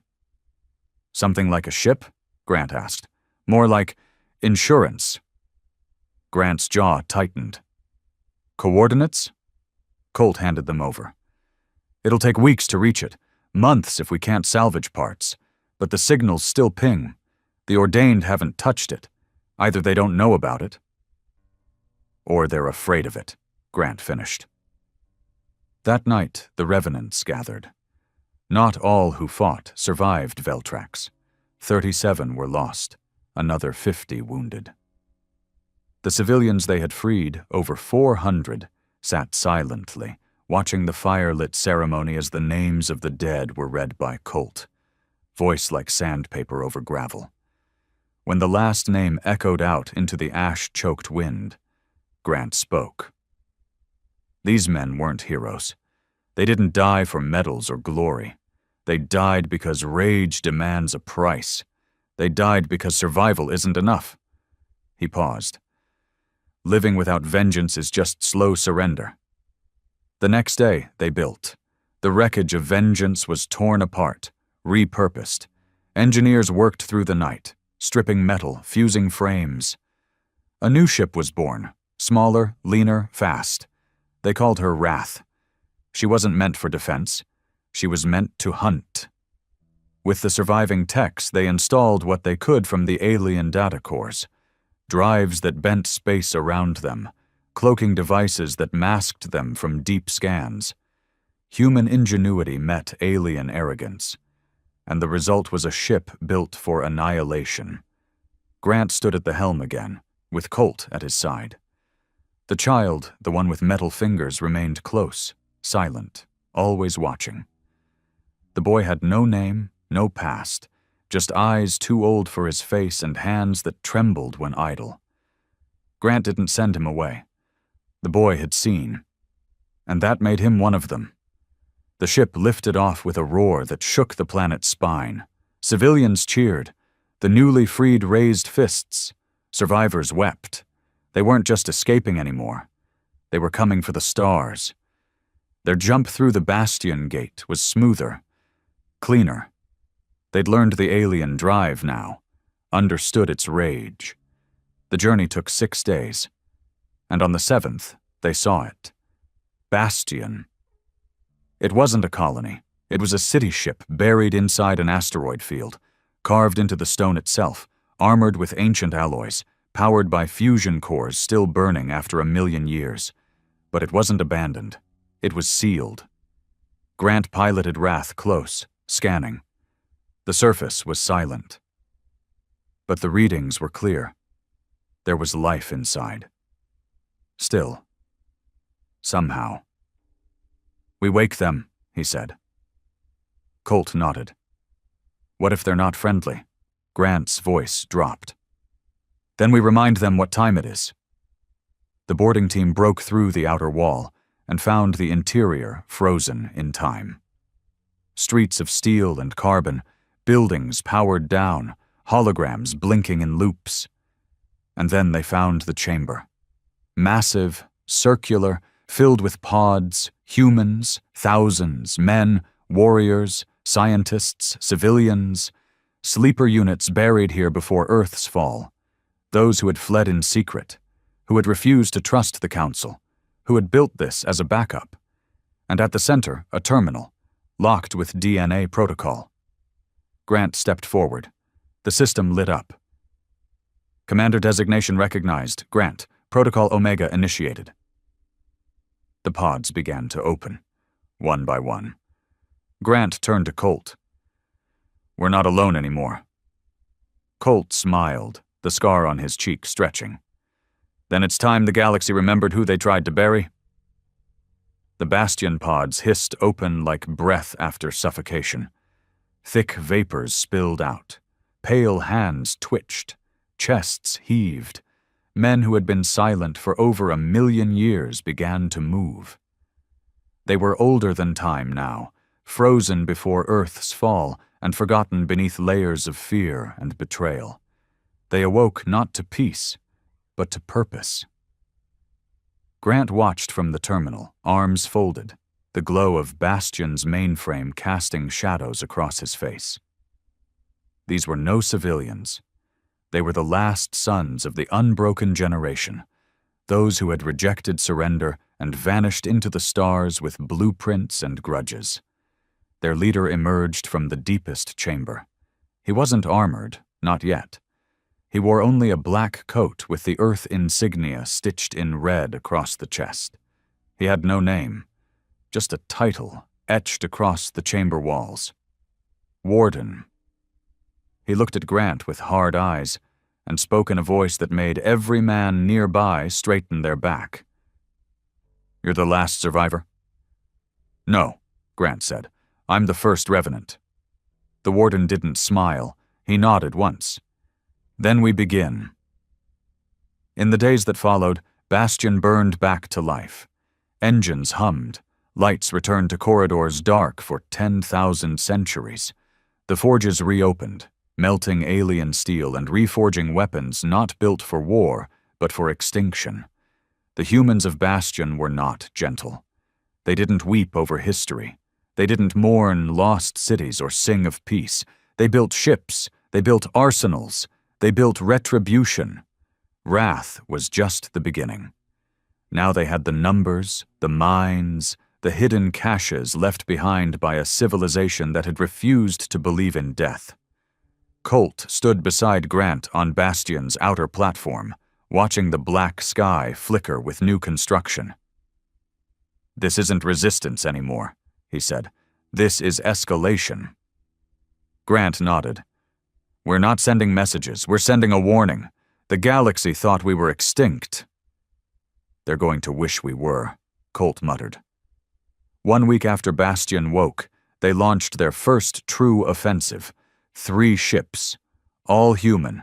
Something like a ship? Grant asked. More like insurance. Grant's jaw tightened. Coordinates? Colt handed them over. It'll take weeks to reach it, months if we can't salvage parts, but the signals still ping. The Ordained haven't touched it. Either they don't know about it, or they're afraid of it, Grant finished. That night, the Revenants gathered. Not all who fought survived Veltrax. 37 were lost, another 50 wounded. The civilians they had freed, over 400, sat silently, watching the fire-lit ceremony as the names of the dead were read by Colt, voice like sandpaper over gravel. When the last name echoed out into the ash-choked wind, Grant spoke. These men weren't heroes. They didn't die for medals or glory. They died because rage demands a price. They died because survival isn't enough. He paused. Living without vengeance is just slow surrender. The next day, they built. The wreckage of vengeance was torn apart, repurposed. Engineers worked through the night, stripping metal, fusing frames. A new ship was born, smaller, leaner, fast. They called her Wrath. She wasn't meant for defense. She was meant to hunt. With the surviving techs, they installed what they could from the alien data cores. Drives that bent space around them, cloaking devices that masked them from deep scans. Human ingenuity met alien arrogance, and the result was a ship built for annihilation. Grant stood at the helm again, with Colt at his side. The child, the one with metal fingers, remained close, silent, always watching. The boy had no name, no past, just eyes too old for his face and hands that trembled when idle. Grant didn't send him away. The boy had seen, and that made him one of them. The ship lifted off with a roar that shook the planet's spine. Civilians cheered. The newly freed raised fists. Survivors wept. They weren't just escaping anymore. They were coming for the stars. Their jump through the Bastion gate was smoother, cleaner. They'd learned the alien drive now, understood its rage. The journey took 6 days, and on the 7th, they saw it. Bastion. It wasn't a colony. It was a city ship buried inside an asteroid field, carved into the stone itself, armored with ancient alloys, powered by fusion cores still burning after 1,000,000 years. But it wasn't abandoned. It was sealed. Grant piloted Wrath close, scanning. The surface was silent. But the readings were clear. There was life inside. Still. Somehow. We wake them, he said. Colt nodded. What if they're not friendly? Grant's voice dropped. Then we remind them what time it is. The boarding team broke through the outer wall and found the interior frozen in time. Streets of steel and carbon, buildings powered down, holograms blinking in loops. And then they found the chamber. Massive, circular, filled with pods, humans, thousands, men, warriors, scientists, civilians, sleeper units buried here before Earth's fall. Those who had fled in secret, who had refused to trust the Council, who had built this as a backup. And at the center, a terminal, locked with DNA protocol. Grant stepped forward. The system lit up. Commander designation recognized. Grant. Protocol Omega initiated. The pods began to open, one by one. Grant turned to Colt. We're not alone anymore. Colt smiled, the scar on his cheek stretching. Then it's time the galaxy remembered who they tried to bury. The bastion pods hissed open like breath after suffocation. Thick vapors spilled out. Pale hands twitched. Chests heaved. Men who had been silent for over 1,000,000 years began to move. They were older than time now, frozen before Earth's fall and forgotten beneath layers of fear and betrayal. They awoke not to peace, but to purpose. Grant watched from the terminal, arms folded, the glow of Bastion's mainframe casting shadows across his face. These were no civilians. They were the last sons of the unbroken generation, those who had rejected surrender and vanished into the stars with blueprints and grudges. Their leader emerged from the deepest chamber. He wasn't armored, not yet. He wore only a black coat with the Earth insignia stitched in red across the chest. He had no name, just a title etched across the chamber walls. Warden. He looked at Grant with hard eyes and spoke in a voice that made every man nearby straighten their back. "You're the last survivor?" "No," Grant said. "I'm the first revenant." The warden didn't smile. He nodded once. "Then we begin." In the days that followed, Bastion burned back to life. Engines hummed. Lights returned to corridors dark for 10,000 centuries. The forges reopened, melting alien steel and reforging weapons not built for war, but for extinction. The humans of Bastion were not gentle. They didn't weep over history. They didn't mourn lost cities or sing of peace. They built ships. They built arsenals. They built retribution. Wrath was just the beginning. Now they had the numbers, the mines, the hidden caches left behind by a civilization that had refused to believe in death. Colt stood beside Grant on Bastion's outer platform, watching the black sky flicker with new construction. "This isn't resistance anymore," he said. "This is escalation." Grant nodded. "We're not sending messages, we're sending a warning. The galaxy thought we were extinct." "They're going to wish we were," Colt muttered. 1 week after Bastion woke, they launched their first true offensive. 3 ships, all human,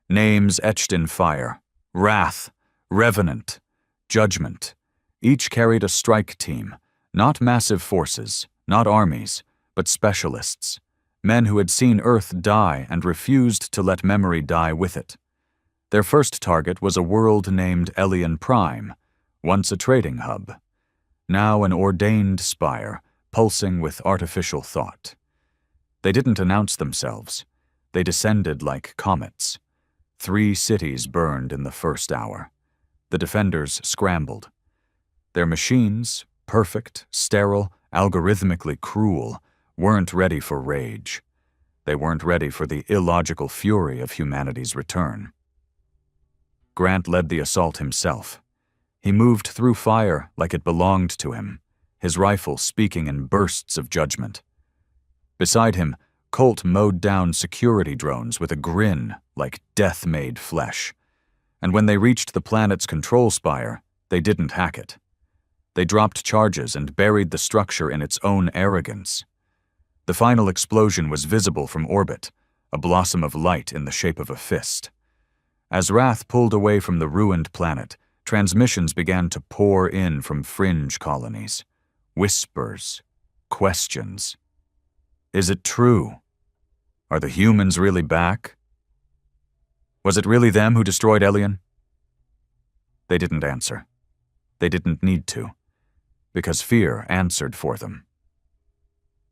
names etched in fire: Wrath, Revenant, Judgment. Each carried a strike team, not massive forces, not armies, but specialists, men who had seen Earth die and refused to let memory die with it. Their first target was a world named Elian Prime, once a trading hub, now an ordained spire, pulsing with artificial thought. They didn't announce themselves. They descended like comets. 3 cities burned in the first hour. The defenders scrambled. Their machines, perfect, sterile, algorithmically cruel, weren't ready for rage. They weren't ready for the illogical fury of humanity's return. Grant led the assault himself. He moved through fire like it belonged to him, his rifle speaking in bursts of judgment. Beside him, Colt mowed down security drones with a grin like death-made flesh. And when they reached the planet's control spire, they didn't hack it. They dropped charges and buried the structure in its own arrogance. The final explosion was visible from orbit, a blossom of light in the shape of a fist. As Wrath pulled away from the ruined planet, transmissions began to pour in from fringe colonies. Whispers, questions. Is it true? Are the humans really back? Was it really them who destroyed Elian? They didn't answer. They didn't need to, because fear answered for them.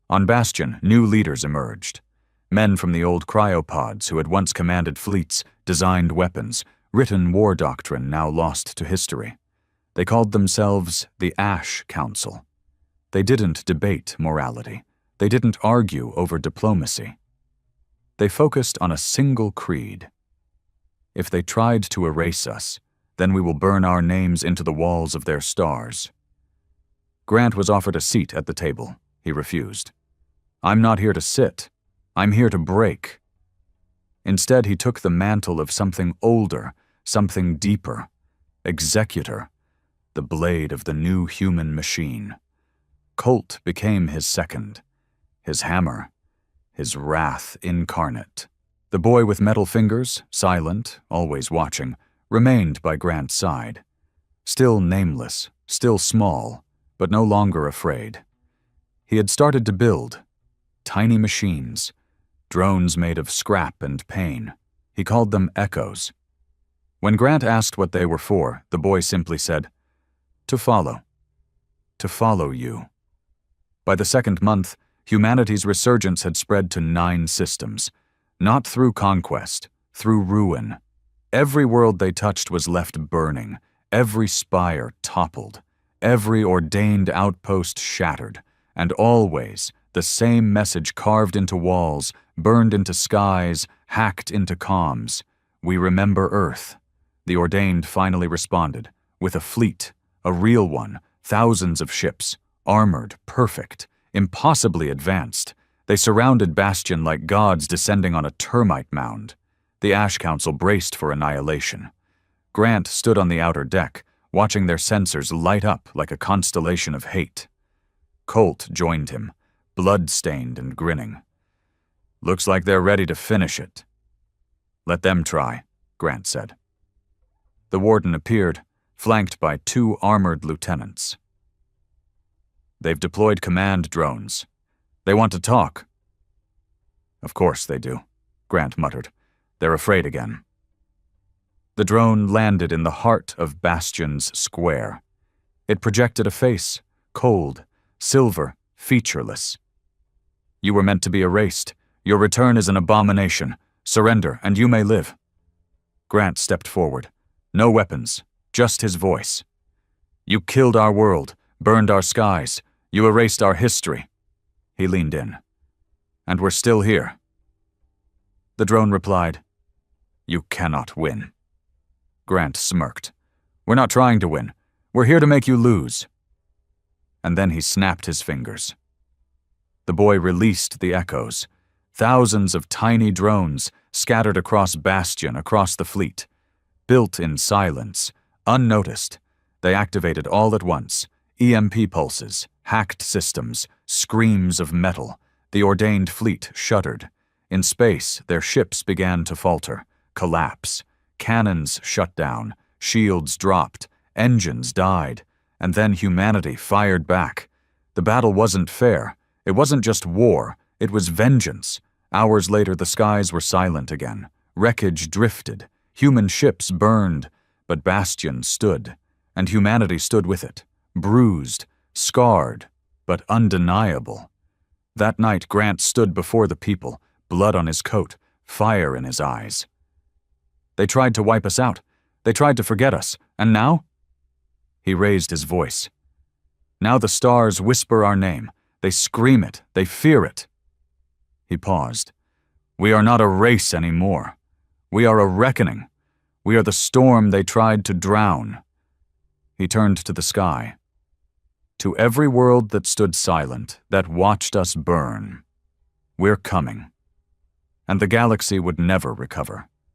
On Bastion, new leaders emerged. Men from the old cryopods who had once commanded fleets, designed weapons, written war doctrine now lost to history. They called themselves the Ash Council. They didn't debate morality. They didn't argue over diplomacy. They focused on a single creed. If they tried to erase us, then we will burn our names into the walls of their stars. Grant was offered a seat at the table. He refused. "I'm not here to sit. I'm here to break." Instead, he took the mantle of something older, something deeper. Executor, the blade of the new human machine. Colt became his second, his hammer, his wrath incarnate. The boy with metal fingers, silent, always watching, remained by Grant's side. Still nameless, still small, but no longer afraid. He had started to build tiny machines, drones made of scrap and pain. He called them echoes. When Grant asked what they were for, the boy simply said, "To follow. To follow you." By the second month, humanity's resurgence had spread to 9 systems. Not through conquest, through ruin. Every world they touched was left burning, every spire toppled, every ordained outpost shattered, and always the same message carved into walls, burned into skies, hacked into comms. "We remember Earth." The ordained finally responded, with a fleet, a real one, thousands of ships, armored, perfect, impossibly advanced. They surrounded Bastion like gods descending on a termite mound. The Ash Council braced for annihilation. Grant stood on the outer deck, watching their sensors light up like a constellation of hate. Colt joined him, blood-stained and grinning. "Looks like they're ready to finish it." "Let them try," Grant said. The warden appeared, flanked by 2 armored lieutenants. "They've deployed command drones. They want to talk." "Of course they do," Grant muttered. "They're afraid again." The drone landed in the heart of Bastion's square. It projected a face, cold, silver, featureless. "You were meant to be erased. Your return is an abomination. Surrender, and you may live." Grant stepped forward. No weapons, just his voice. "You killed our world, burned our skies. You erased our history." He leaned in. "And we're still here." The drone replied, "You cannot win." Grant smirked. "We're not trying to win. We're here to make you lose." And then he snapped his fingers. The boy released the echoes. Thousands of tiny drones scattered across Bastion, across the fleet. Built in silence, unnoticed, they activated all at once. EMP pulses, hacked systems, screams of metal. The ordained fleet shuddered. In space, their ships began to falter, collapse. Cannons shut down, shields dropped, engines died, and then humanity fired back. The battle wasn't fair. It wasn't just war, it was vengeance. Hours later, the skies were silent again. Wreckage drifted. Human ships burned, but Bastion stood, and humanity stood with it, bruised, scarred, but undeniable. That night, Grant stood before the people, blood on his coat, fire in his eyes. "They tried to wipe us out. They tried to forget us. And now?" He raised his voice. "Now the stars whisper our name. They scream it. They fear it." He paused. "We are not a race anymore. We are a reckoning. We are the storm they tried to drown." He turned to the sky. "To every world that stood silent, that watched us burn, we're coming." And the galaxy would never recover.